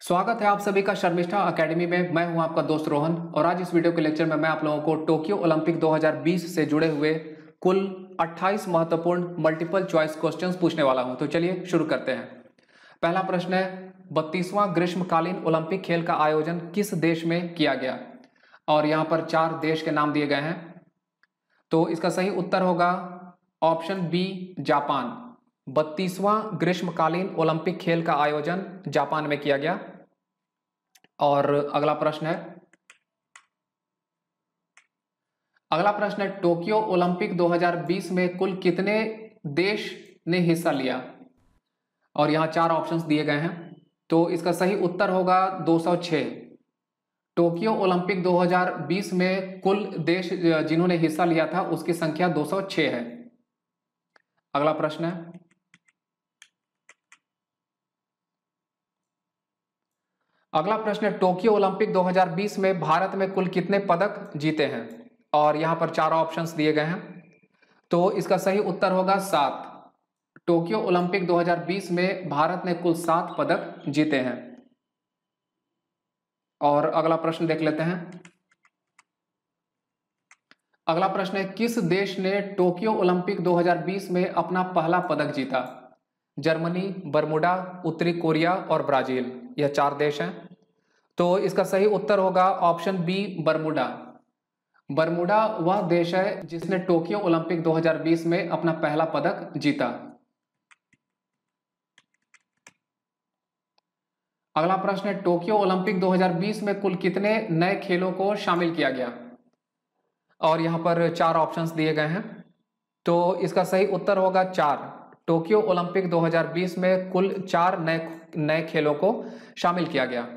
स्वागत है आप सभी का शर्मिष्ठा एकेडमी में। मैं हूं आपका दोस्त रोहन और आज इस वीडियो के लेक्चर में मैं आप लोगों को टोक्यो ओलंपिक 2020 से जुड़े हुए कुल 28 महत्वपूर्ण मल्टीपल चॉइस क्वेश्चंस पूछने वाला हूं। तो चलिए शुरू करते हैं। पहला प्रश्न है, 32वां ग्रीष्मकालीन ओलंपिक खेल का आयोजन किस देश में किया गया? और यहाँ पर 4 देश के नाम दिए गए हैं। तो इसका सही उत्तर होगा ऑप्शन बी, जापान। 32वां ग्रीष्मकालीन ओलंपिक खेल का आयोजन जापान में किया गया। और अगला प्रश्न है टोक्यो ओलंपिक 2020 में कुल कितने देश ने हिस्सा लिया? और यहां 4 ऑप्शंस दिए गए हैं। तो इसका सही उत्तर होगा 206। टोक्यो ओलंपिक 2020 में कुल देश जिन्होंने हिस्सा लिया था उसकी संख्या 206 है। अगला प्रश्न है टोक्यो ओलंपिक 2020 में भारत में कुल कितने पदक जीते हैं? और यहां पर 4 ऑप्शंस दिए गए हैं। तो इसका सही उत्तर होगा 7। टोक्यो ओलंपिक 2020 में भारत ने कुल 7 पदक जीते हैं। और अगला प्रश्न देख लेते हैं। अगला प्रश्न है, किस देश ने टोक्यो ओलंपिक 2020 में अपना पहला पदक जीता? जर्मनी, बरमुडा, उत्तरी कोरिया और ब्राजील। यह 4 देश हैं। तो इसका सही उत्तर होगा ऑप्शन बी, बरमुडा। बरमुडा वह देश है जिसने टोक्यो ओलंपिक 2020 में अपना पहला पदक जीता। अगला प्रश्न है, टोक्यो ओलंपिक 2020 में कुल कितने नए खेलों को शामिल किया गया? और यहां पर 4 ऑप्शंस दिए गए हैं। तो इसका सही उत्तर होगा 4। टोक्यो ओलंपिक 2020 में कुल 4 नए खेलों को शामिल किया गया।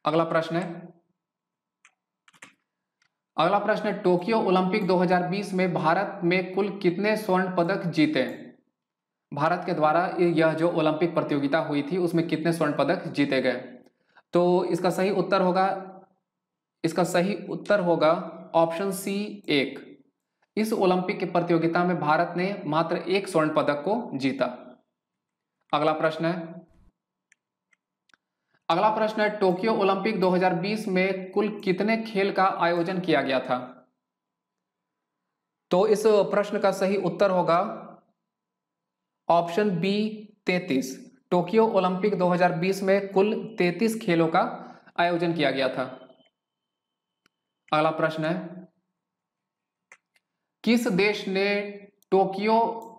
अगला प्रश्न है टोक्यो ओलंपिक 2020 में भारत में कुल कितने स्वर्ण पदक जीते? भारत के द्वारा यह जो ओलंपिक प्रतियोगिता हुई थी उसमें कितने स्वर्ण पदक जीते गए? तो इसका सही उत्तर होगा ऑप्शन सी, 1। इस ओलंपिक की प्रतियोगिता में भारत ने मात्र 1 स्वर्ण पदक को जीता। अगला प्रश्न है टोक्यो ओलंपिक 2020 में कुल कितने खेल का आयोजन किया गया था? तो इस प्रश्न का सही उत्तर होगा ऑप्शन बी, 33। टोक्यो ओलंपिक 2020 में कुल 33 खेलों का आयोजन किया गया था। अगला प्रश्न है, किस देश ने टोक्यो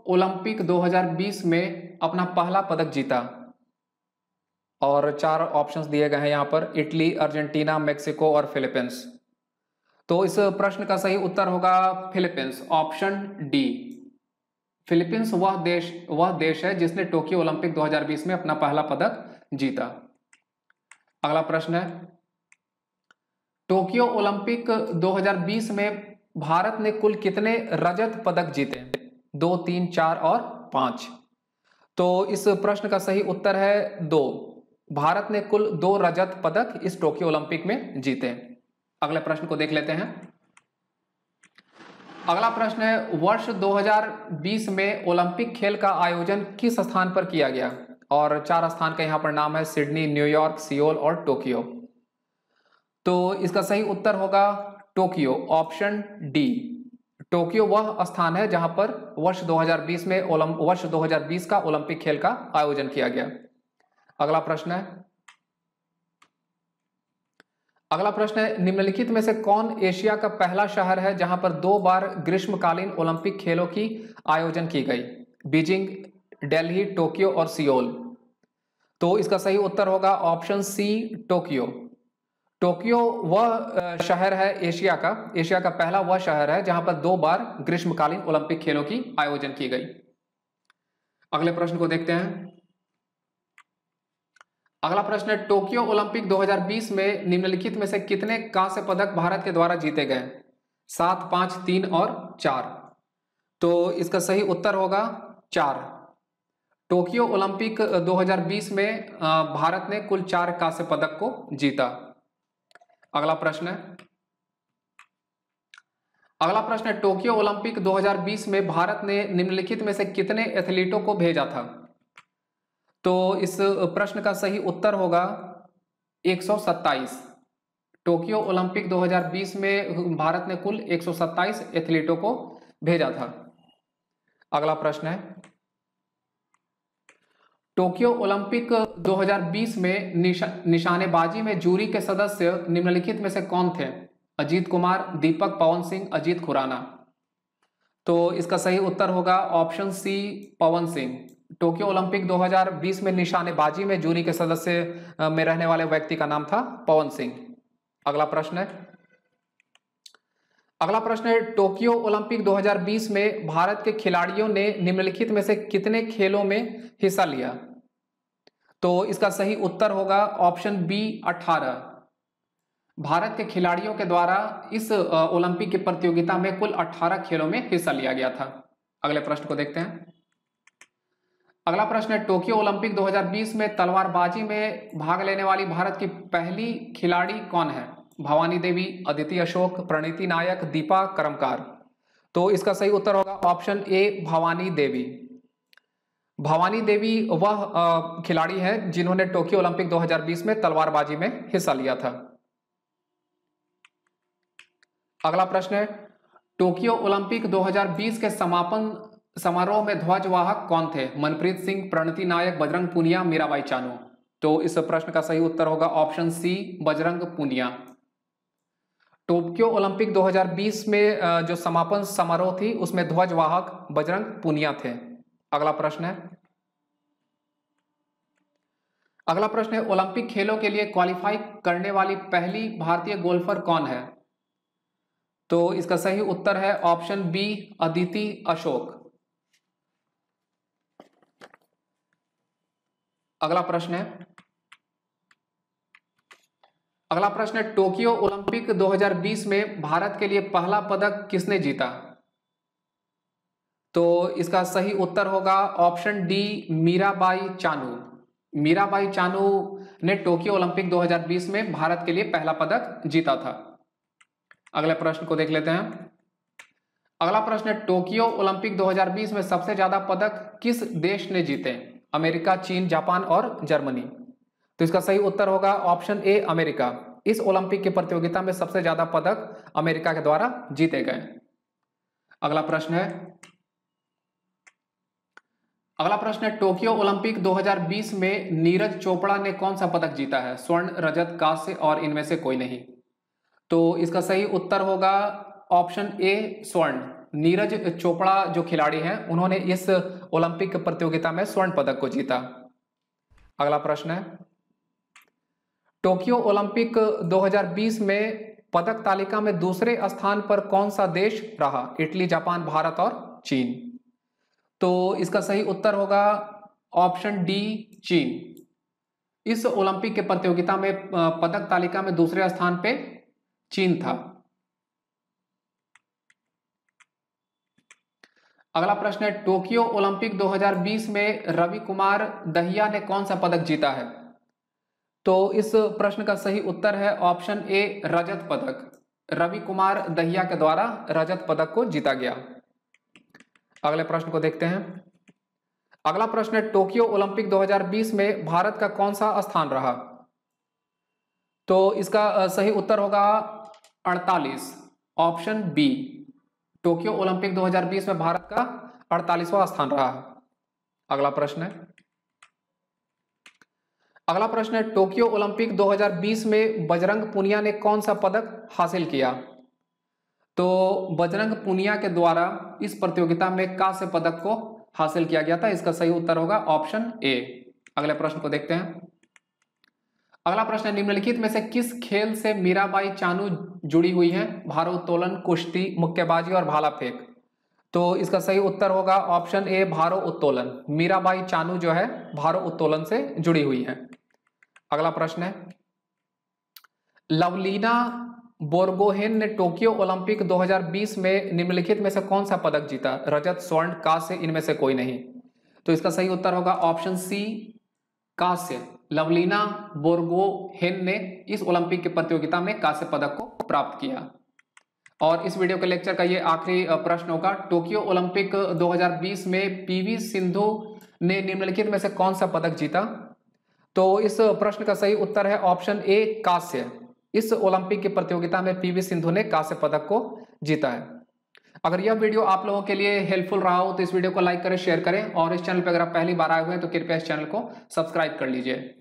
ओलंपिक 2020 में अपना पहला पदक जीता? और 4 ऑप्शंस दिए गए हैं यहां पर, इटली, अर्जेंटीना, मेक्सिको और फिलीपींस। तो इस प्रश्न का सही उत्तर होगा फिलीपींस, ऑप्शन डी। फिलीपींस वह देश है जिसने टोक्यो ओलंपिक 2020 में अपना पहला पदक जीता। अगला प्रश्न है, टोक्यो ओलंपिक 2020 में भारत ने कुल कितने रजत पदक जीते? 2, 3, 4 और 5। तो इस प्रश्न का सही उत्तर है 2। भारत ने कुल 2 रजत पदक इस टोक्यो ओलंपिक में जीते। अगले प्रश्न को देख लेते हैं। अगला प्रश्न है, वर्ष 2020 में ओलंपिक खेल का आयोजन किस स्थान पर किया गया? और 4 स्थान का यहां पर नाम है, सिडनी, न्यूयॉर्क, सियोल और टोक्यो। तो इसका सही उत्तर होगा टोक्यो, ऑप्शन डी। टोक्यो वह स्थान है जहां पर वर्ष 2020 का ओलंपिक खेल का आयोजन किया गया। अगला प्रश्न है, निम्नलिखित में से कौन एशिया का पहला शहर है जहां पर 2 बार ग्रीष्मकालीन ओलंपिक खेलों की आयोजन की गई? बीजिंग, दिल्ली, टोक्यो और सियोल। तो इसका सही उत्तर होगा ऑप्शन सी, टोक्यो। टोक्यो वह शहर है एशिया का पहला वह शहर है जहां पर 2 बार ग्रीष्मकालीन ओलंपिक खेलों की आयोजन की गई। अगले प्रश्न को देखते हैं। अगला प्रश्न है, टोक्यो ओलंपिक 2020 में निम्नलिखित में से कितने कांस्य पदक भारत के द्वारा जीते गए? 7, 5, 3 और 4। तो इसका सही उत्तर होगा 4। टोक्यो ओलंपिक 2020 में भारत ने कुल 4 कांस्य पदक को जीता। अगला प्रश्न है, टोक्यो ओलंपिक 2020 में भारत ने निम्नलिखित में से कितने एथलीटों को भेजा था? तो इस प्रश्न का सही उत्तर होगा 127। टोक्यो ओलंपिक 2020 में भारत ने कुल 127 एथलीटों को भेजा था। अगला प्रश्न है, टोक्यो ओलंपिक 2020 में निशानेबाजी में जूरी के सदस्य निम्नलिखित में से कौन थे? अजीत कुमार, दीपक, पवन सिंह, अजीत खुराना। तो इसका सही उत्तर होगा ऑप्शन सी, पवन सिंह। टोक्यो ओलंपिक 2020 में निशानेबाजी में जूरी के सदस्य में रहने वाले व्यक्ति का नाम था पवन सिंह। अगला प्रश्न है, टोक्यो ओलंपिक 2020 में भारत के खिलाड़ियों ने निम्नलिखित में से कितने खेलों में हिस्सा लिया? तो इसका सही उत्तर होगा ऑप्शन बी, 18। भारत के खिलाड़ियों के द्वारा इस ओलंपिक की प्रतियोगिता में कुल 18 खेलों में हिस्सा लिया गया था। अगले प्रश्न को देखते हैं। अगला प्रश्न है, टोक्यो ओलंपिक 2020 में तलवारबाजी में भाग लेने वाली भारत की पहली खिलाड़ी कौन है? भवानी देवी, अदिति अशोक, प्रणीति नायक, दीपा करमकार। तो इसका सही उत्तर होगा ऑप्शन ए, भवानी देवी। भवानी देवी वह खिलाड़ी है जिन्होंने टोक्यो ओलंपिक 2020 में तलवारबाजी में हिस्सा लिया था। अगला प्रश्न है, टोक्यो ओलंपिक 2020 के समापन समारोह में ध्वजवाहक कौन थे? मनप्रीत सिंह, प्रणति नायक, बजरंग पूनिया, मीराबाई चानू। तो इस प्रश्न का सही उत्तर होगा option C, Bajrang Punia. Tokyo Olympic 2020 में जो समापन समारोह थी उसमें ध्वजवाहक बजरंग पूनिया थे। अगला प्रश्न है, ओलंपिक खेलों के लिए क्वालिफाई करने वाली पहली भारतीय गोल्फर कौन है? तो इसका सही उत्तर है ऑप्शन बी, अदिति अशोक। अगला प्रश्न है, टोक्यो ओलंपिक 2020 में भारत के लिए पहला पदक किसने जीता? तो इसका सही उत्तर होगा ऑप्शन डी, मीराबाई चानू। मीराबाई चानू ने टोक्यो ओलंपिक 2020 में भारत के लिए पहला पदक जीता था। अगले प्रश्न को देख लेते हैं। अगला प्रश्न है, टोक्यो ओलंपिक 2020 में सबसे ज्यादा पदक किस देश ने जीते? अमेरिका, चीन, जापान और जर्मनी। तो इसका सही उत्तर होगा ऑप्शन ए, अमेरिका। इस ओलंपिक की प्रतियोगिता में सबसे ज्यादा पदक अमेरिका के द्वारा जीते गए। अगला प्रश्न है, टोक्यो ओलंपिक 2020 में नीरज चोपड़ा ने कौन सा पदक जीता है? स्वर्ण, रजत, कांस्य और इनमें से कोई नहीं। तो इसका सही उत्तर होगा ऑप्शन ए, स्वर्ण। नीरज चोपड़ा जो खिलाड़ी हैं उन्होंने इस ओलंपिक प्रतियोगिता में स्वर्ण पदक को जीता। अगला प्रश्न है, टोक्यो ओलंपिक 2020 में पदक तालिका में दूसरे स्थान पर कौन सा देश रहा? इटली, जापान, भारत और चीन। तो इसका सही उत्तर होगा ऑप्शन डी, चीन। इस ओलंपिक के प्रतियोगिता में पदक तालिका में दूसरे स्थान पे चीन था। अगला प्रश्न है, टोक्यो ओलंपिक 2020 में रवि कुमार दहिया ने कौन सा पदक जीता है? तो इस प्रश्न का सही उत्तर है ऑप्शन ए, रजत पदक। रवि कुमार दहिया के द्वारा रजत पदक को जीता गया। अगले प्रश्न को देखते हैं। अगला प्रश्न है, टोक्यो ओलंपिक 2020 में भारत का कौन सा स्थान रहा? तो इसका सही उत्तर होगा 48, ऑप्शन बी। टोक्यो ओलंपिक 2020 में भारत का 48वां स्थान रहा। अगला प्रश्न है, टोक्यो ओलंपिक 2020 में बजरंग पूनिया ने कौन सा पदक हासिल किया? तो बजरंग पूनिया के द्वारा इस प्रतियोगिता में कांस्य पदक को हासिल किया गया था। इसका सही उत्तर होगा ऑप्शन ए। अगले प्रश्न को देखते हैं। अगला प्रश्न है, निम्नलिखित में से किस खेल से मीराबाई चानू जुड़ी हुई हैं? भारोत्तोलन, कुश्ती, मुक्केबाजी और भाला फेंक। तो इसका सही उत्तर होगा ऑप्शन ए, भारोत्तोलन। मीराबाई चानू जो है भारोत्तोलन से जुड़ी हुई है। अगला प्रश्न है, लवलीना बोरगोहेन ने टोक्यो ओलंपिक 2020 में निम्नलिखित में से कौन सा पदक जीता? रजत, स्वर्ण, कांस्य, इनमें से कोई नहीं। तो इसका सही उत्तर होगा ऑप्शन सी, कांस्य। लवलीना बोरगोहेन ने इस ओलंपिक की प्रतियोगिता में कांस्य पदक को प्राप्त किया। और इस वीडियो के लेक्चर का ये आखिरी प्रश्न होगा, टोक्यो ओलंपिक 2020 में पीवी सिंधु ने निम्नलिखित में से कौन सा पदक जीता? तो इस प्रश्न का सही उत्तर है ऑप्शन ए, कांस्य। इस ओलंपिक की प्रतियोगिता में पीवी सिंधु ने कांस्य पदक को जीता है। अगर यह वीडियो आप लोगों के लिए हेल्पफुल रहा हो तो इस वीडियो को लाइक करें, शेयर करें, और इस चैनल पर अगर आप पहली बार आए हुए हैं तो कृपया इस चैनल को सब्सक्राइब कर लीजिए।